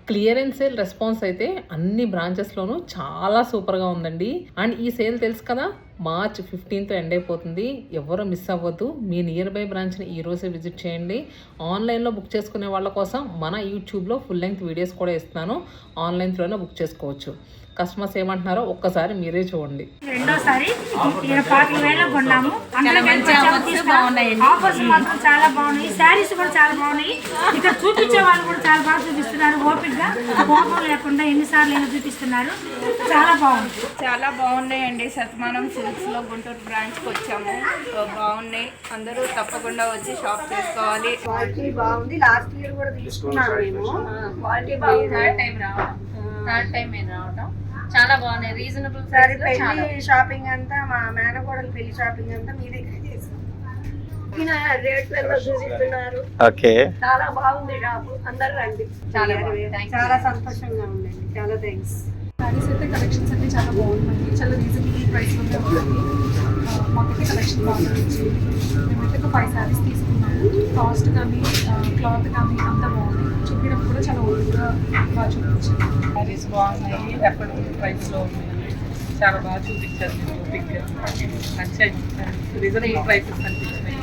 Clearance sale response అయితే అన్ని బ్రాంచెస్లోనూ చాలా సూపర్గా ఉందండి. అండ్ ఈ సేల్ తెలుసు కదా, మార్చ్ 15th ఎండ్ అయిపోతుంది. ఎవరు మిస్ అవ్వద్దు. మీ నియర్ బై బ్రాంచ్ని ఈ రోజే విజిట్ చేయండి. ఆన్లైన్లో బుక్ చేసుకునే వాళ్ళ కోసం మన యూట్యూబ్లో ఫుల్ లెంగ్త్ వీడియోస్ కూడా ఇస్తున్నాను. ఆన్లైన్ త్రూనే బుక్ చేసుకోవచ్చు. కస్టమర్స్ ఏమంటున్నారో ఒక్కసారి మీరే చూడండి. రెండోసారి 40,000 కొన్నాము. ఆఫర్స్ మాత్రం చాలా బాగున్నాయి. శారీస్ కూడా చాలా బాగున్నాయి. ఇక్కడ చూపించే వాళ్ళు కూడా చాలా బాగా చూపిస్తున్నారు. ఓపిక గా కోపం లేకుండా ఎన్నిసార్లు అయినా చూపిస్తున్నారు. చాలా బాగుంది. చాలా బాగున్నాయండి. శతమానం సిల్క్స్ లో గుంటూరు బ్రాంచ్ కి వచ్చాము. బాగున్నాయి. అందరూ తప్పకుండా వచ్చి షాప్ చేసుకోవాలి. క్వాలిటీ బాగుంది. లాస్ట్ ఇయర్ కూడా తీసుకున్నాము మేము. క్వాలిటీ బాగుంది. థర్డ్ టైం రావటం చాలా బాగున్నాయి. రీజనబుల్ సరే పెళ్లి షాపింగ్ అంతా మా మేనకోడలు పెళ్లి షాపింగ్ అంతా మీ దగ్గర చేసాం. రేట్లలో చూపిస్తున్నారు. ఓకే, చాలా బాగుంది షాపు. అందరు రండి. చాలా సంతోషంగా ఉందండి. చాలా థ్యాంక్స్. శారీస్ అయితే కలెక్షన్స్ అన్ని చాలా బాగున్నాయి. చాలా రీజనబుల్ ప్రైస్లో ఉన్నాయి. మాకైతే కలెక్షన్ బాగా వచ్చింది. మేమైతే ఒక 5 శారీస్ తీసుకున్నాము. కాస్ట్ కానీ క్లాత్ కానీ అంతా బాగుంది. చూపించడం కూడా చాలా ఓల్డ్గా బాగా చూపించారు. శారీస్ బాగున్నాయి. అఫోర్డబుల్ ప్రైస్లో ఉన్నాయి. చాలా బాగా చూపించారు. నచ్చాయి. Reasonable prices అనిపించినాయి.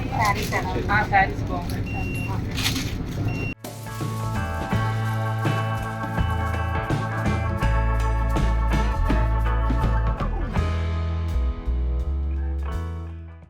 శారీస్ బాగున్నాయి.